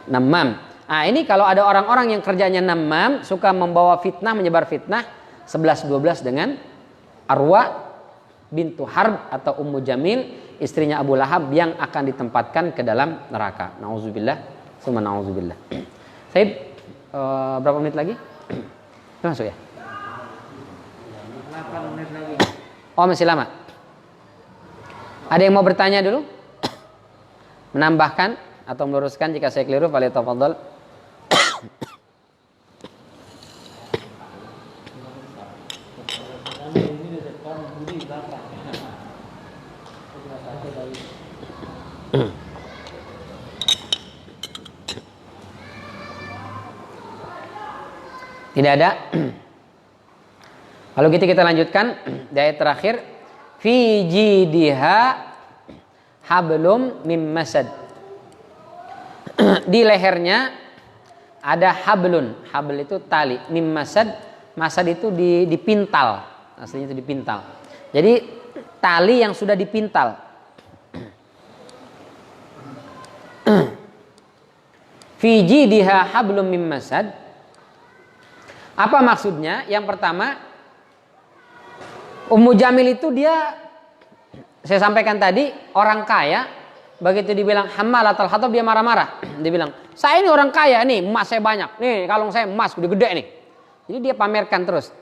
Namam. Ini kalau ada orang-orang yang kerjanya namam, suka membawa fitnah, menyebar fitnah, 11-12 dengan Arwa bintu Harb atau Ummu Jamil, istrinya Abu Lahab yang akan ditempatkan ke dalam neraka. Nauzubillah, summa nauzubillah. Said, berapa menit lagi? Masuk ya? 8 menit lagi. Oh, masih lama. Ada yang mau bertanya dulu? Menambahkan atau meluruskan jika saya keliru, falyatafadhal. Tidak ada. Kalau gitu kita lanjutkan di ayat terakhir, fi jidiha hablum mim masad. Di lehernya ada hablun. Habl itu tali, mim masad. Masad itu dipintal. Aslinya itu dipintal. Jadi tali yang sudah dipintal. Fi jidiha hablum mim masad. Apa maksudnya? Yang pertama, Ummu Jamil itu dia, saya sampaikan tadi, orang kaya. Begitu dibilang hammalatul hatab, dia marah-marah. Dia bilang, saya ini orang kaya nih, emas saya banyak. Nih kalung saya emas udah gede nih. Jadi dia pamerkan terus.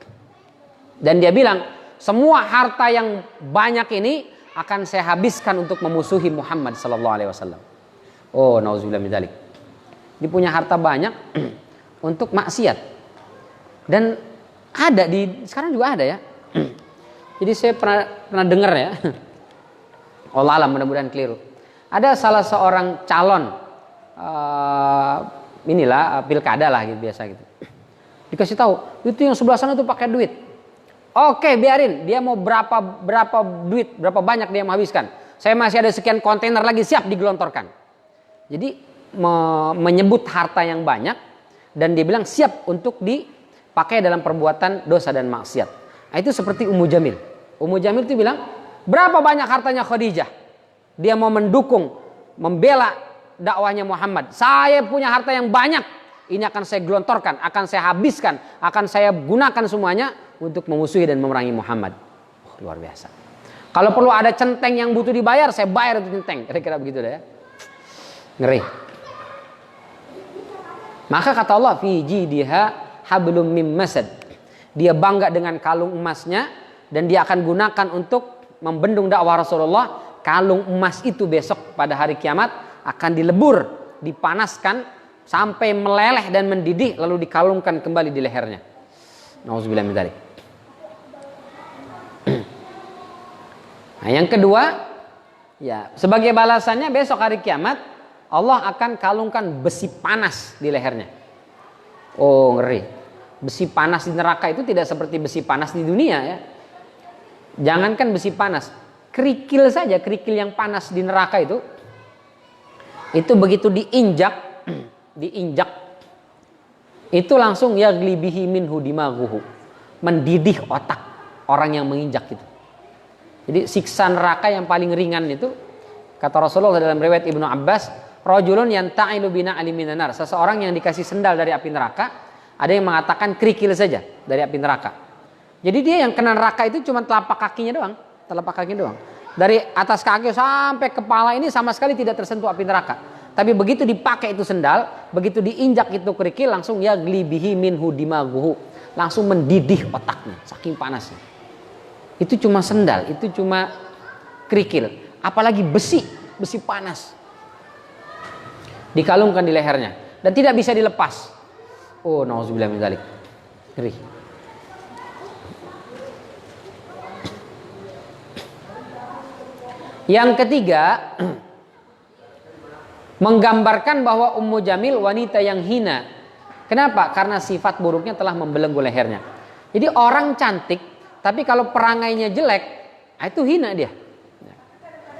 Dan dia bilang, semua harta yang banyak ini akan saya habiskan untuk memusuhi Muhammad sallallahu alaihi wasallam. Oh, nauzubillah min dzalik. Dia punya harta banyak untuk maksiat. Dan ada sekarang juga ada ya. Jadi saya pernah dengar ya. Allah alam, mudah-mudahan keliru. Ada salah seorang calon pilkada lah gitu, biasa gitu. Dikasih tahu, itu yang sebelah sana tuh pakai duit. Oke, biarin. Dia mau berapa duit, berapa banyak dia mau habiskan. Saya masih ada sekian kontainer lagi siap digelontorkan. Jadi menyebut harta yang banyak dan dia bilang siap untuk dipakai dalam perbuatan dosa dan maksiat. Itu seperti Ummu Jamil. Ummu Jamil itu bilang, berapa banyak hartanya Khadijah? Dia mau mendukung, membela dakwahnya Muhammad. Saya punya harta yang banyak. Ini akan saya gelontorkan, akan saya habiskan, akan saya gunakan semuanya untuk memusuhi dan memerangi Muhammad. Luar biasa. Kalau perlu ada centeng yang butuh dibayar, saya bayar itu centeng. Kira-kira begitu deh ya. Ngeri. Maka kata Allah, fi jidiha hablum mim masad. Dia bangga dengan kalung emasnya dan dia akan gunakan untuk membendung dakwah Rasulullah. Kalung emas itu besok pada hari kiamat akan dilebur, dipanaskan sampai meleleh dan mendidih, lalu dikalungkan kembali di lehernya. Nauzubillah min dzalik. Nah, yang kedua, ya, sebagai balasannya besok hari kiamat Allah akan kalungkan besi panas di lehernya. Oh, ngeri. Besi panas di neraka itu tidak seperti besi panas di dunia ya. Jangankan besi panas, kerikil saja, kerikil yang panas di neraka itu begitu diinjak, itu langsung yaglibihi minhu dimaghuhu, mendidih otak orang yang menginjak itu. Jadi siksa neraka yang paling ringan itu, kata Rasulullah dalam riwayat Ibnu Abbas, rajulun yanta'ilu bina aliminan nar, seseorang yang dikasih sendal dari api neraka, ada yang mengatakan kerikil saja dari api neraka. Jadi dia yang kena neraka itu cuma telapak kakinya doang, Dari atas kaki sampai kepala ini sama sekali tidak tersentuh api neraka. Tapi begitu dipakai itu sendal, begitu diinjak itu kerikil, langsung ya glibihi minhu dimaguhu, langsung mendidih otaknya, saking panasnya. Itu cuma sendal, itu cuma kerikil, apalagi besi panas. Dikalungkan di lehernya dan tidak bisa dilepas. Oh, nauzubillah min dzalik. Ngeri. Yang ketiga, menggambarkan bahwa Ummu Jamil wanita yang hina. Kenapa? Karena sifat buruknya telah membelenggu lehernya. Jadi orang cantik, tapi kalau perangainya jelek, itu hina dia.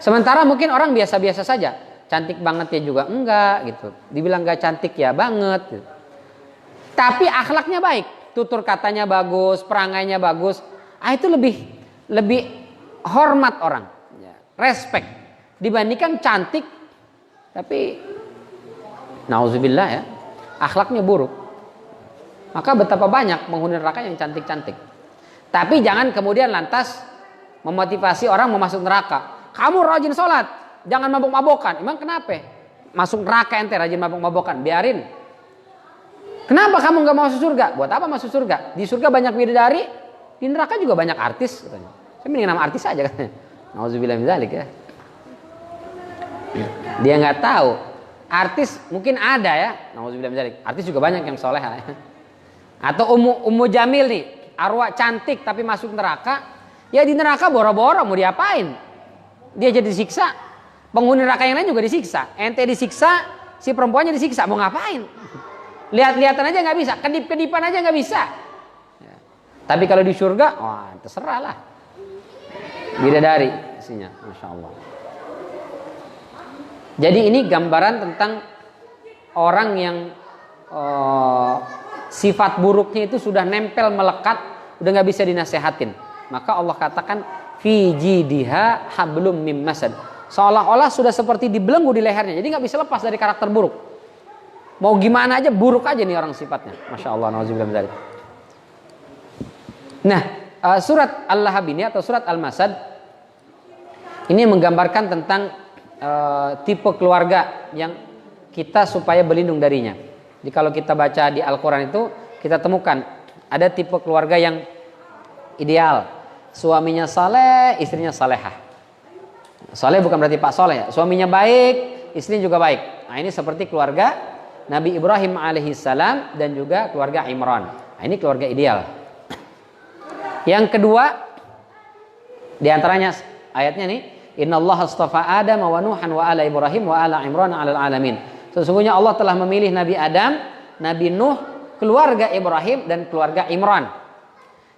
Sementara mungkin orang biasa-biasa saja, cantik banget ya juga enggak gitu. Dibilang enggak cantik ya banget gitu. Tapi akhlaknya baik, tutur katanya bagus, perangainya bagus. Itu lebih hormat orang, respect dibandingkan cantik tapi nauzubillah ya, akhlaknya buruk. Maka betapa banyak penghuni neraka yang cantik-cantik. Tapi jangan kemudian lantas memotivasi orang mau masuk neraka. Kamu rajin sholat, jangan mabok-mabokan. Emang kenapa? Masuk neraka ente rajin mabok-mabokan, biarin. Kenapa kamu nggak mau masuk surga? Buat apa masuk surga? Di surga banyak bidadari, di neraka juga banyak artis katanya. Saya mending nama artis aja katanya. Nauzubillah min dzalik ya. Dia nggak tahu. Artis mungkin ada ya. Nauzubillah min dzalik. Artis juga banyak yang soleh ya. Atau Ummu Jamil nih, arwah cantik tapi masuk neraka. Ya di neraka boro-boro mau diapain? Dia jadi disiksa. Penghuni neraka yang lain juga disiksa. Ente disiksa, si perempuannya disiksa. Mau ngapain? Lihat-lihatan aja nggak bisa, kedip-kedipan aja nggak bisa. Ya. Tapi kalau di surga, wah terserah lah. Bidadari isinya, masya Allah. Jadi ini gambaran tentang orang yang sifat buruknya itu sudah nempel melekat, udah nggak bisa dinasehatin. Maka Allah katakan fi jidiha hablum mim masad. Seolah-olah sudah seperti dibelenggu di lehernya, jadi nggak bisa lepas dari karakter buruk. Mau gimana aja buruk aja nih orang sifatnya. Masya Allah, nauzubillah min dzalik. Nah, surat Al-Lahab ini atau surat Al-Masad ini menggambarkan tentang tipe keluarga yang kita supaya berlindung darinya. Jadi kalau kita baca di Al-Quran itu kita temukan ada tipe keluarga yang ideal, suaminya saleh, istrinya salehah. Saleh bukan berarti Pak Soleh, suaminya baik, istrinya juga baik. Nah ini seperti keluarga Nabi Ibrahim alaihissalam dan juga keluarga Imran. Nah, ini keluarga ideal. Yang kedua, diantaranya ayatnya nih, Innallaha astafa Adam wa Nuhan wa ala Ibrahim wa ala Imran alal alamin. Sesungguhnya Allah telah memilih Nabi Adam, Nabi Nuh, keluarga Ibrahim dan keluarga Imran.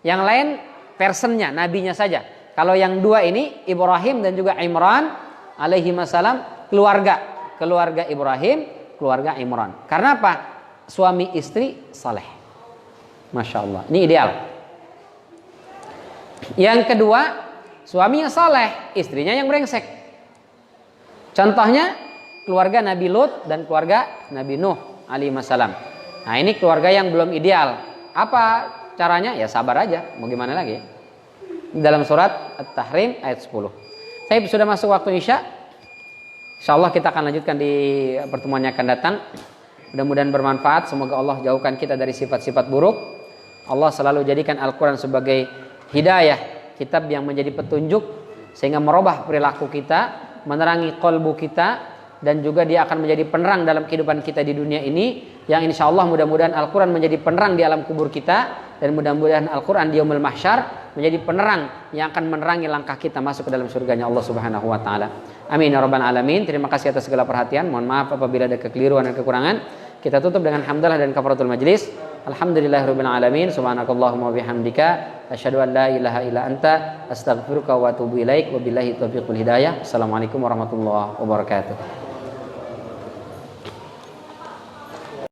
Yang lain personnya, nabinya saja. Kalau yang dua ini Ibrahim dan juga Imran alaihi wasallam keluarga Ibrahim, keluarga Imran. Karena apa? Suami istri saleh. Masya Allah. Ini ideal. Yang kedua, suaminya saleh, istrinya yang brengsek. Contohnya keluarga Nabi Lut dan keluarga Nabi Nuh alaihi wasallam. Nah ini keluarga yang belum ideal. Apa caranya? Ya sabar aja. Mau gimana lagi? Dalam surat At-Tahrim ayat 10. Saya sudah masuk waktu Isya. InsyaAllah kita akan lanjutkan di pertemuan yang akan datang. Mudah-mudahan bermanfaat. Semoga Allah jauhkan kita dari sifat-sifat buruk. Allah selalu jadikan Al-Quran sebagai hidayah, kitab yang menjadi petunjuk sehingga merubah perilaku kita, menerangi qalbu kita, dan juga dia akan menjadi penerang dalam kehidupan kita di dunia ini, yang insya Allah mudah-mudahan Al-Quran menjadi penerang di alam kubur kita, dan mudah-mudahan Al-Quran di yaumil mahsyar menjadi penerang yang akan menerangi langkah kita masuk ke dalam surganya Allah Subhanahu wa taala. Amin ya rabbal alamin. Terima kasih atas segala perhatian. Mohon maaf apabila ada kekeliruan dan kekurangan. Kita tutup dengan hamdalah dan kafaratul majlis. Alhamdulillahirabbil alamin. Subhanakallahumma wa bihamdika asyhadu an la ilaha illa anta astaghfiruka wa atubu ilaik. Wabillahi taufiq wal hidayah. Assalamualaikum warahmatullahi wabarakatuh.